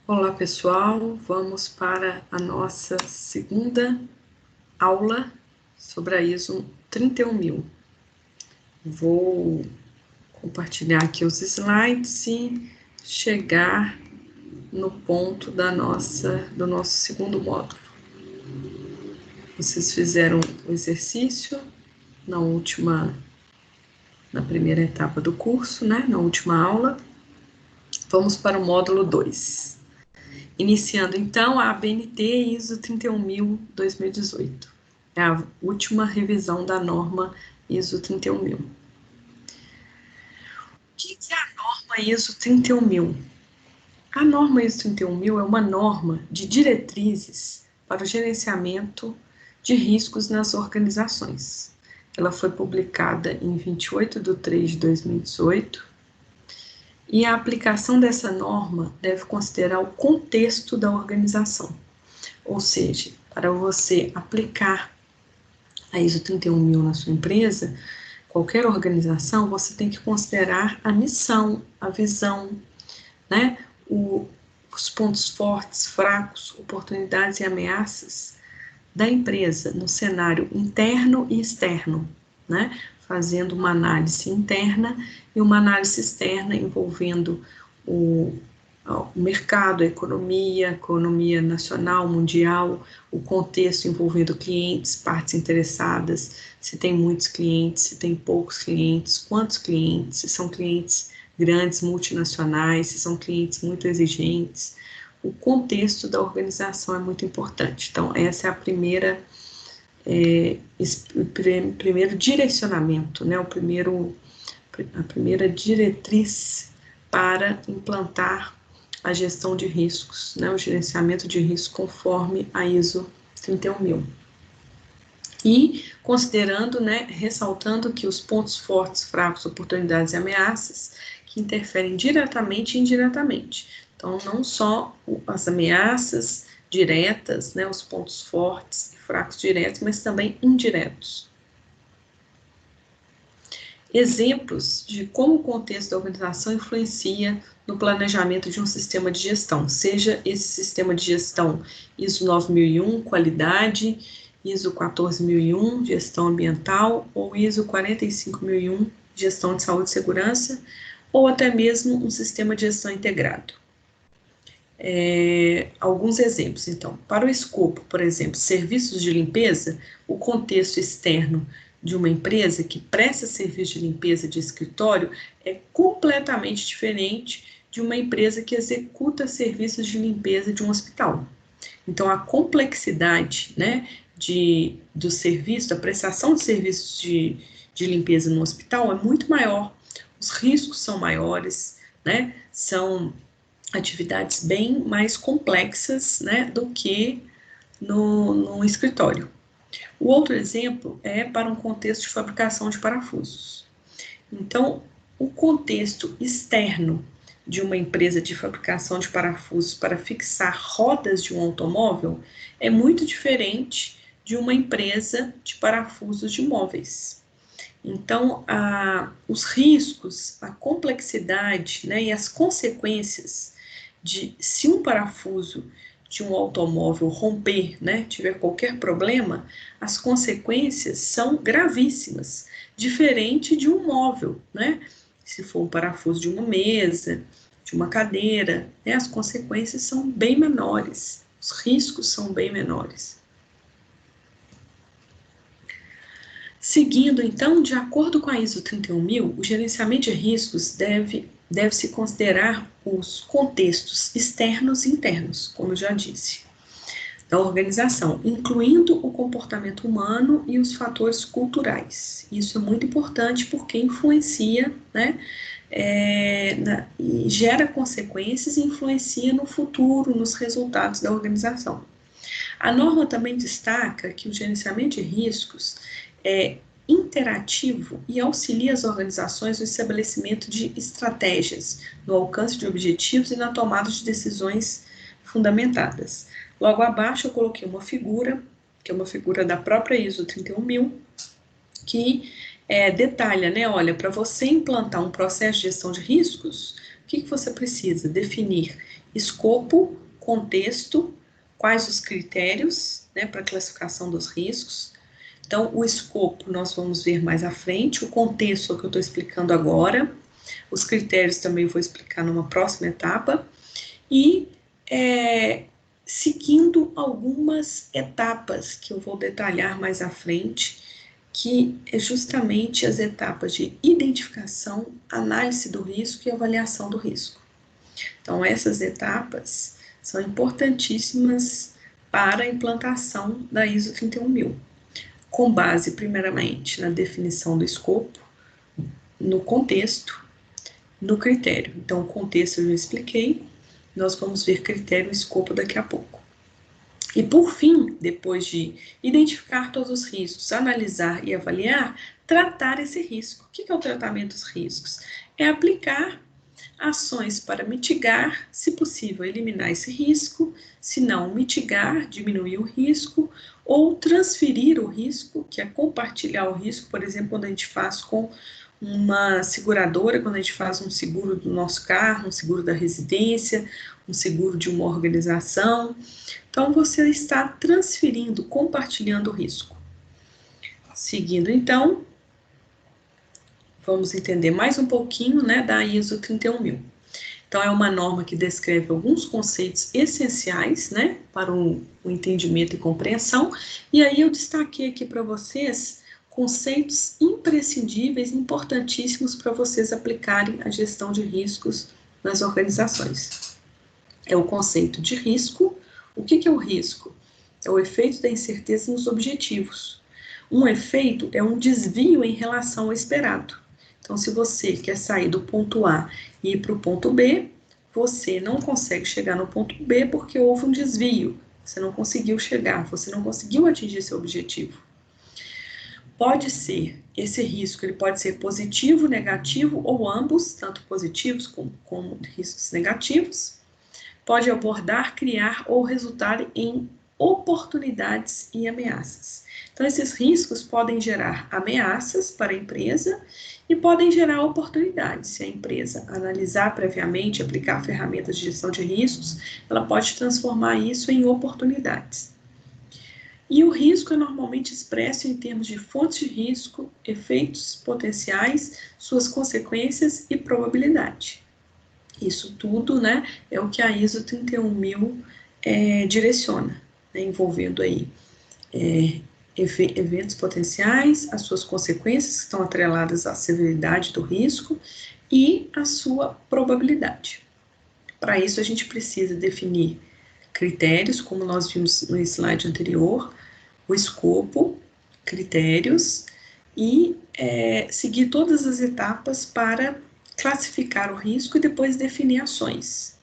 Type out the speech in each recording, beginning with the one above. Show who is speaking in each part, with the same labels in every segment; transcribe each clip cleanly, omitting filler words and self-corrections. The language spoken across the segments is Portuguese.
Speaker 1: Olá pessoal, vamos para a nossa segunda aula sobre a ISO 31000. Vou compartilhar aqui os slides e chegar no ponto do nosso segundo módulo. Vocês fizeram o exercício na primeira etapa do curso, né? Na última aula. Vamos para o módulo 2. Iniciando, então, a ABNT ISO 31000-2018. É a última revisão da norma ISO 31000. O que é a norma ISO 31000? A norma ISO 31000 é uma norma de diretrizes para o gerenciamento de riscos nas organizações. Ela foi publicada em 28/3/2018. E a aplicação dessa norma deve considerar o contexto da organização. Ou seja, para você aplicar a ISO 31000 na sua empresa, qualquer organização, você tem que considerar a missão, a visão, né? Os pontos fortes, fracos, oportunidades e ameaças da empresa no cenário interno e externo, né? Fazendo uma análise interna e uma análise externa envolvendo o mercado, a economia nacional, mundial, o contexto envolvendo clientes, partes interessadas, se tem muitos clientes, se tem poucos clientes, quantos clientes, se são clientes grandes, multinacionais, se são clientes muito exigentes. O contexto da organização é muito importante. Então, essa é a primeiro direcionamento, né? A primeira diretriz para implantar a gestão de riscos, né? O gerenciamento de riscos conforme a ISO 31000. E considerando, né, ressaltando que os pontos fortes, fracos, oportunidades e ameaças que interferem diretamente e indiretamente. Então, não só as ameaças diretas, né, os pontos fortes e fracos diretos, mas também indiretos. Exemplos de como o contexto da organização influencia no planejamento de um sistema de gestão, seja esse sistema de gestão ISO 9001, qualidade, ISO 14001, gestão ambiental, ou ISO 45001, gestão de saúde e segurança, ou até mesmo um sistema de gestão integrado. Alguns exemplos, então. Para o escopo, por exemplo, serviços de limpeza, o contexto externo de uma empresa que presta serviço de limpeza de escritório é completamente diferente de uma empresa que executa serviços de limpeza de um hospital. Então, a complexidade, né, do serviço, da prestação de serviços de limpeza no hospital é muito maior, os riscos são maiores, né, são atividades bem mais complexas, né, do que no escritório. O outro exemplo é para um contexto de fabricação de parafusos. Então, o contexto externo de uma empresa de fabricação de parafusos para fixar rodas de um automóvel é muito diferente de uma empresa de parafusos de móveis. Então, os riscos, a complexidade, né, e as consequências de se um parafuso de um automóvel romper, né, tiver qualquer problema, as consequências são gravíssimas, diferente de um móvel, né? Se for um parafuso de uma mesa, de uma cadeira, né, as consequências são bem menores, os riscos são bem menores. Seguindo, então, de acordo com a ISO 31000, o gerenciamento de riscos deve-se considerar os contextos externos e internos, como eu já disse, da organização, incluindo o comportamento humano e os fatores culturais. Isso é muito importante porque influencia, né, e gera consequências e influencia no futuro, nos resultados da organização. A norma também destaca que o gerenciamento de riscos é interativo e auxilia as organizações no estabelecimento de estratégias, no alcance de objetivos e na tomada de decisões fundamentadas. Logo abaixo eu coloquei uma figura, que é uma figura da própria ISO 31000, que detalha, né, olha, para você implantar um processo de gestão de riscos, o que você precisa? Definir escopo, contexto, quais os critérios, né, para classificação dos riscos. Então, o escopo nós vamos ver mais à frente, o contexto é o que eu estou explicando agora, os critérios também eu vou explicar numa próxima etapa, e seguindo algumas etapas que eu vou detalhar mais à frente, que é justamente as etapas de identificação, análise do risco e avaliação do risco. Então, essas etapas são importantíssimas para a implantação da ISO 31000, com base, primeiramente, na definição do escopo, no contexto, no critério. Então, o contexto eu já expliquei, nós vamos ver critério e escopo daqui a pouco. E, por fim, depois de identificar todos os riscos, analisar e avaliar, tratar esse risco. O que é o tratamento dos riscos? É aplicar ações para mitigar, se possível, eliminar esse risco, se não, mitigar, diminuir o risco, ou transferir o risco, que é compartilhar o risco, por exemplo, quando a gente faz com uma seguradora, quando a gente faz um seguro do nosso carro, um seguro da residência, um seguro de uma organização. Então, você está transferindo, compartilhando o risco. Seguindo, então, vamos entender mais um pouquinho, né, da ISO 31000. Então, é uma norma que descreve alguns conceitos essenciais, né, para o entendimento e compreensão, e aí eu destaquei aqui para vocês conceitos imprescindíveis, importantíssimos para vocês aplicarem a gestão de riscos nas organizações. É o conceito de risco. O que é o risco? É o efeito da incerteza nos objetivos. Um efeito é um desvio em relação ao esperado. Então, se você quer sair do ponto A e ir para o ponto B, você não consegue chegar no ponto B porque houve um desvio. Você não conseguiu chegar, você não conseguiu atingir seu objetivo. Pode ser, esse risco ele pode ser positivo, negativo ou ambos, tanto positivos como riscos negativos. Pode abordar, criar ou resultar em oportunidades e ameaças. Então, esses riscos podem gerar ameaças para a empresa e podem gerar oportunidades. Se a empresa analisar previamente, aplicar ferramentas de gestão de riscos, ela pode transformar isso em oportunidades. E o risco é normalmente expresso em termos de fontes de risco, efeitos potenciais, suas consequências e probabilidade. Isso tudo, né, é o que a ISO 31000 direciona, né, envolvendo aí eventos potenciais, as suas consequências que estão atreladas à severidade do risco e a sua probabilidade. Para isso, a gente precisa definir critérios, como nós vimos no slide anterior, o escopo, critérios, e seguir todas as etapas para classificar o risco e depois definir ações.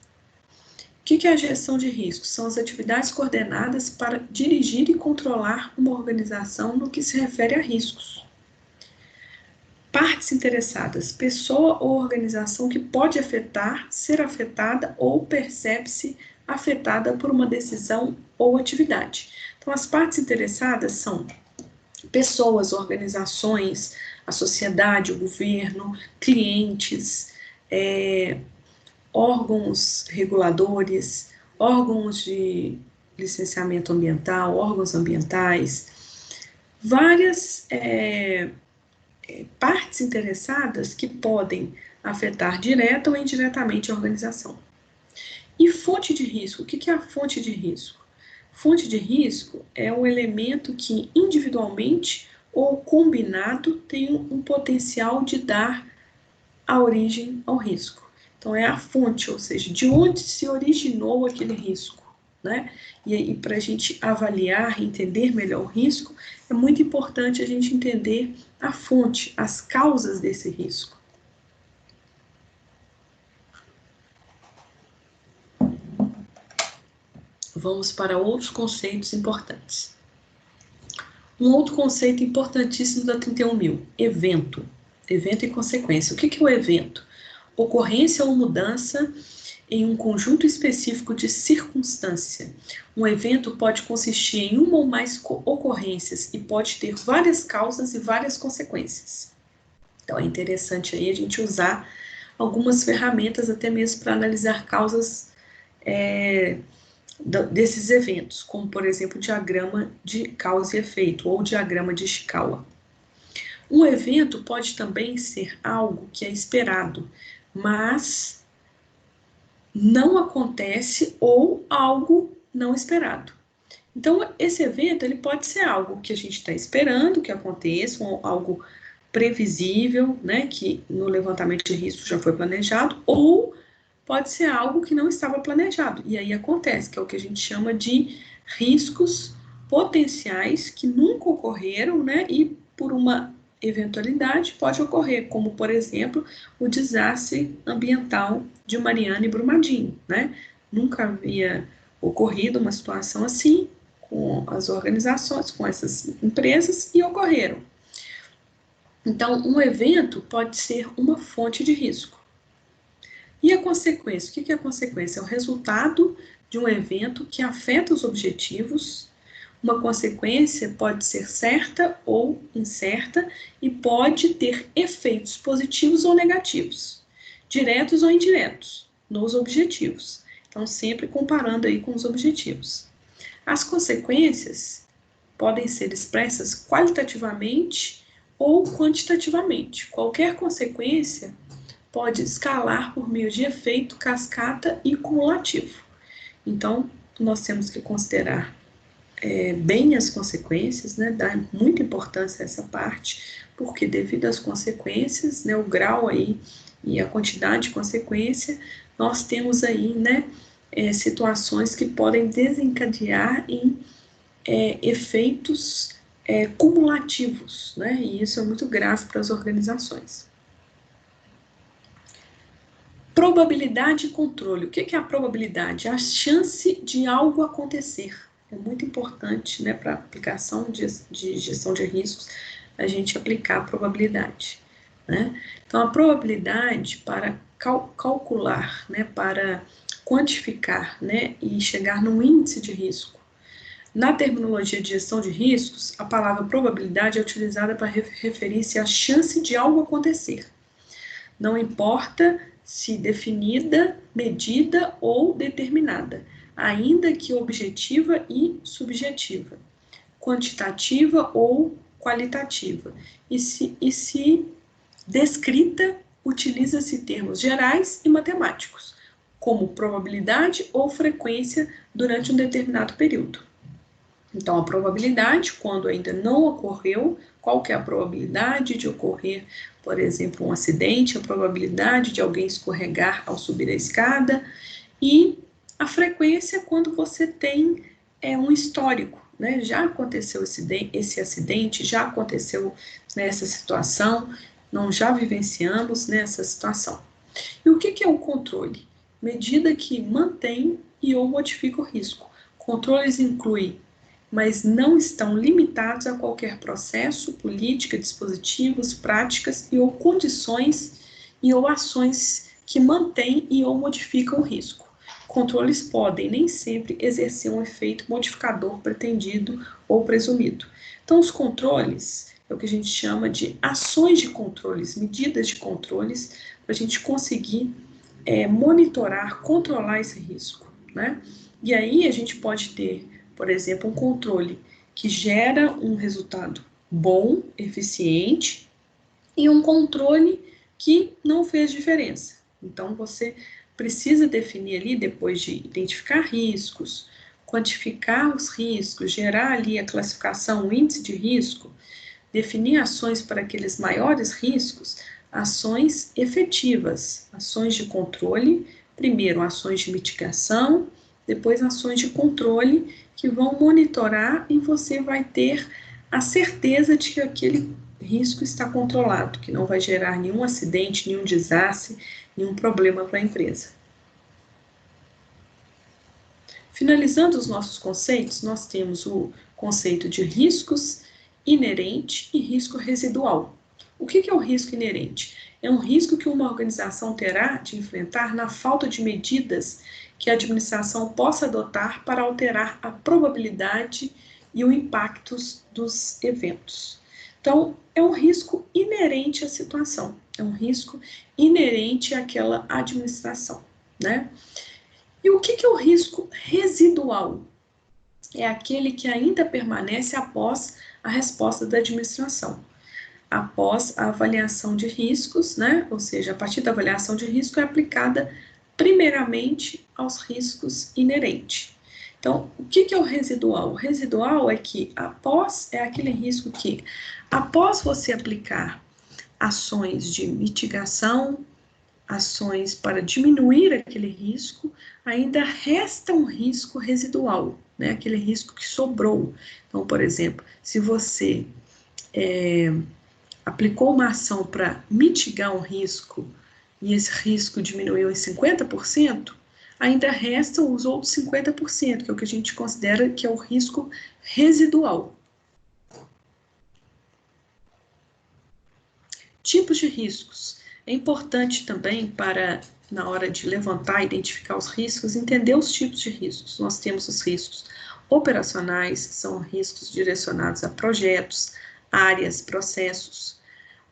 Speaker 1: O que é a gestão de risco? São as atividades coordenadas para dirigir e controlar uma organização no que se refere a riscos. Partes interessadas, pessoa ou organização que pode afetar, ser afetada ou percebe-se afetada por uma decisão ou atividade. Então, as partes interessadas são pessoas, organizações, a sociedade, o governo, clientes, órgãos reguladores, órgãos de licenciamento ambiental, órgãos ambientais, várias partes interessadas que podem afetar direta ou indiretamente a organização. E fonte de risco, o que é a fonte de risco? Fonte de risco é um elemento que individualmente ou combinado tem um potencial de dar a origem ao risco. Então, é a fonte, ou seja, de onde se originou aquele risco, né? E aí, para a gente avaliar e entender melhor o risco, é muito importante a gente entender a fonte, as causas desse risco. Vamos para outros conceitos importantes. Um outro conceito importantíssimo da 31000, evento. Evento e consequência. O que é o evento? Ocorrência ou mudança em um conjunto específico de circunstância. Um evento pode consistir em uma ou mais ocorrências e pode ter várias causas e várias consequências. Então, é interessante aí a gente usar algumas ferramentas até mesmo para analisar causas desses eventos, como, por exemplo, o diagrama de causa e efeito, ou diagrama de Ishikawa. Um evento pode também ser algo que é esperado, mas não acontece, ou algo não esperado. Então, esse evento ele pode ser algo que a gente está esperando que aconteça, ou algo previsível, né, que no levantamento de risco já foi planejado, ou pode ser algo que não estava planejado, e aí acontece, que é o que a gente chama de riscos potenciais que nunca ocorreram, né, e por uma eventualidade pode ocorrer, como, por exemplo, o desastre ambiental de Mariana e Brumadinho, né, nunca havia ocorrido uma situação assim com as organizações, com essas empresas, e ocorreram. Então, um evento pode ser uma fonte de risco. E a consequência? O que é a consequência? É o resultado de um evento que afeta os objetivos. Uma consequência pode ser certa ou incerta e pode ter efeitos positivos ou negativos, diretos ou indiretos, nos objetivos. Então, sempre comparando aí com os objetivos. As consequências podem ser expressas qualitativamente ou quantitativamente. Qualquer consequência pode escalar por meio de efeito, cascata e cumulativo. Então, nós temos que considerar bem as consequências, né, dar muita importância a essa parte, porque devido às consequências, né, o grau aí e a quantidade de consequência, nós temos aí, né, situações que podem desencadear em efeitos cumulativos, né, e isso é muito grave para as organizações. Probabilidade e controle. O que é a probabilidade? A chance de algo acontecer. É muito importante, né, para a aplicação de gestão de riscos, a gente aplicar a probabilidade, né? Então, a probabilidade para calcular, né, para quantificar, né, e chegar num índice de risco. Na terminologia de gestão de riscos, a palavra probabilidade é utilizada para referir-se à chance de algo acontecer. Não importa se definida, medida ou determinada, ainda que objetiva e subjetiva, quantitativa ou qualitativa. E se descrita, utiliza-se termos gerais e matemáticos, como probabilidade ou frequência durante um determinado período. Então, a probabilidade, quando ainda não ocorreu, qual que é a probabilidade de ocorrer, por exemplo, um acidente, a probabilidade de alguém escorregar ao subir a escada, e a quando você tem um histórico, né? Já aconteceu esse acidente, já aconteceu nessa situação, nós já vivenciamos nessa situação. E o que é o controle? Medida que mantém e ou modifica o risco. Controles incluem, mas não estão limitados a qualquer processo, política, dispositivos, práticas e ou condições e ou ações que mantêm e ou modificam o risco. Controles podem nem sempre exercer um efeito modificador pretendido ou presumido. Então, os controles é o que a gente chama de ações de controles, medidas de controles, para a gente conseguir monitorar, controlar esse risco, né? E aí a gente pode ter, por exemplo, um controle que gera um resultado bom, eficiente, e um controle que não fez diferença. Então, você precisa definir ali, depois de identificar riscos, quantificar os riscos, gerar ali a classificação, o índice de risco, definir ações para aqueles maiores riscos, ações efetivas, ações de controle, primeiro ações de mitigação, depois ações de controle que vão monitorar e você vai ter a certeza de que aquele risco está controlado, que não vai gerar nenhum acidente, nenhum desastre, nenhum problema para a empresa. Finalizando os nossos conceitos, nós temos o conceito de riscos inerente e risco residual. O que é o risco inerente? É um risco que uma organização terá de enfrentar na falta de medidas que a administração possa adotar para alterar a probabilidade e o impacto dos eventos. Então, é um risco inerente à situação, é um risco inerente àquela administração, né? E o que é o risco residual? É aquele que ainda permanece após a resposta da administração, após a avaliação de riscos, né? Ou seja, a partir da avaliação de risco é aplicada primeiramente aos riscos inerentes. Então, o que é o residual? O residual é que é aquele risco que, após você aplicar ações de mitigação, ações para diminuir aquele risco, ainda resta um risco residual, né? Aquele risco que sobrou. Então, por exemplo, se você aplicou uma ação para mitigar um risco e esse risco diminuiu em 50%, ainda restam os outros 50%, que é o que a gente considera que é o risco residual. Tipos de riscos. É importante também para, na hora de levantar e identificar os riscos, entender os tipos de riscos. Nós temos os riscos operacionais, que são riscos direcionados a projetos, áreas, processos.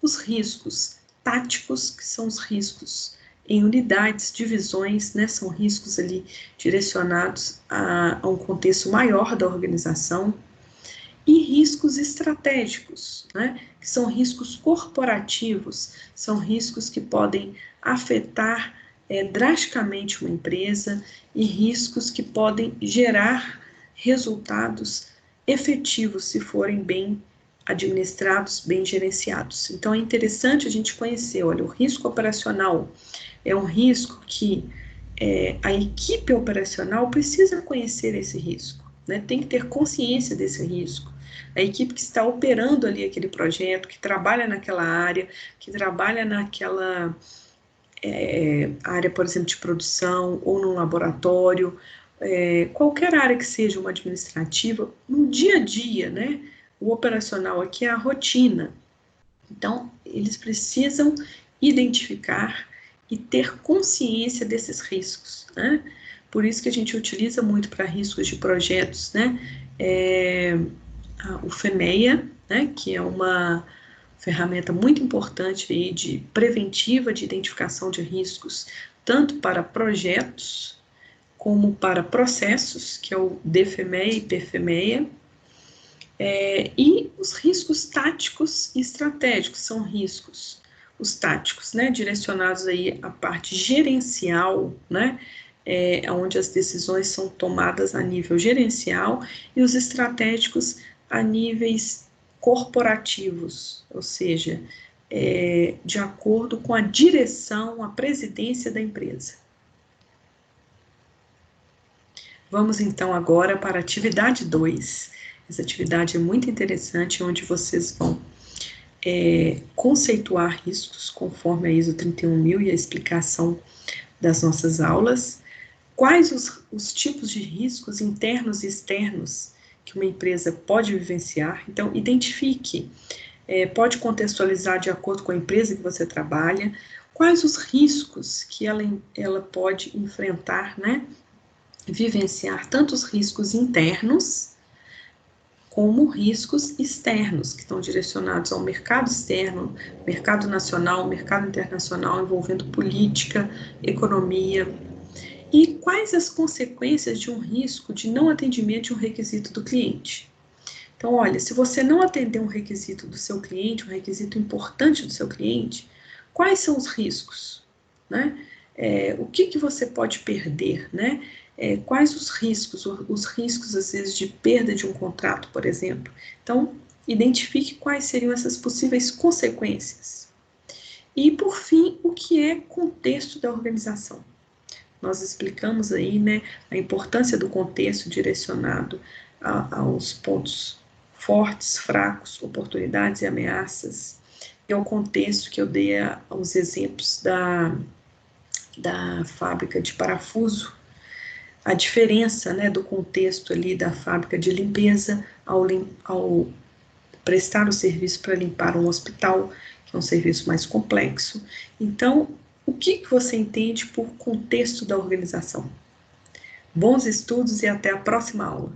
Speaker 1: Os riscos táticos, que são os riscos em unidades, divisões, né, são riscos ali direcionados a um contexto maior da organização. E riscos estratégicos, né, que são riscos corporativos, são riscos que podem afetar drasticamente uma empresa e riscos que podem gerar resultados efetivos se forem bem administrados, bem gerenciados. Então é interessante a gente conhecer, olha, o risco operacional é um risco que a equipe operacional precisa conhecer esse risco, né? Tem que ter consciência desse risco. A equipe que está operando ali aquele projeto, que trabalha naquela área, que trabalha naquela área, por exemplo, de produção ou num laboratório, qualquer área que seja uma administrativa, no dia a dia, né? O operacional aqui é a rotina. Então, eles precisam identificar e ter consciência desses riscos, né? Por isso que a gente utiliza muito para riscos de projetos, né? O FEMEA, né? Que é uma ferramenta muito importante aí de preventiva de identificação de riscos, tanto para projetos como para processos, que é o DFEMEA e PFEMEA. E os riscos táticos e estratégicos são riscos, os táticos, né, direcionados aí à parte gerencial, né, onde as decisões são tomadas a nível gerencial, e os estratégicos a níveis corporativos, ou seja, de acordo com a direção, a presidência da empresa. Vamos então agora para a atividade 2. Essa atividade é muito interessante, onde vocês vão conceituar riscos, conforme a ISO 31000 e a explicação das nossas aulas. Quais os tipos de riscos internos e externos que uma empresa pode vivenciar? Então, identifique, pode contextualizar de acordo com a empresa que você trabalha, quais os riscos que ela pode enfrentar, né? Vivenciar tanto os riscos internos, como riscos externos, que estão direcionados ao mercado externo, mercado nacional, mercado internacional, envolvendo política, economia. E quais as consequências de um risco de não atendimento de um requisito do cliente? Então, olha, se você não atender um requisito do seu cliente, um requisito importante do seu cliente, quais são os riscos, né? O que você pode perder, né? Quais os riscos às vezes de perda de um contrato, por exemplo. Então, identifique quais seriam essas possíveis consequências. E, por fim, o que é contexto da organização? Nós explicamos aí, né, a importância do contexto direcionado aos pontos fortes, fracos, oportunidades e ameaças, e ao contexto que eu dei aos exemplos da fábrica de parafuso, a diferença, né, do contexto ali da fábrica de limpeza ao prestar o serviço para limpar um hospital, que é um serviço mais complexo. Então, o que você entende por contexto da organização? Bons estudos e até a próxima aula.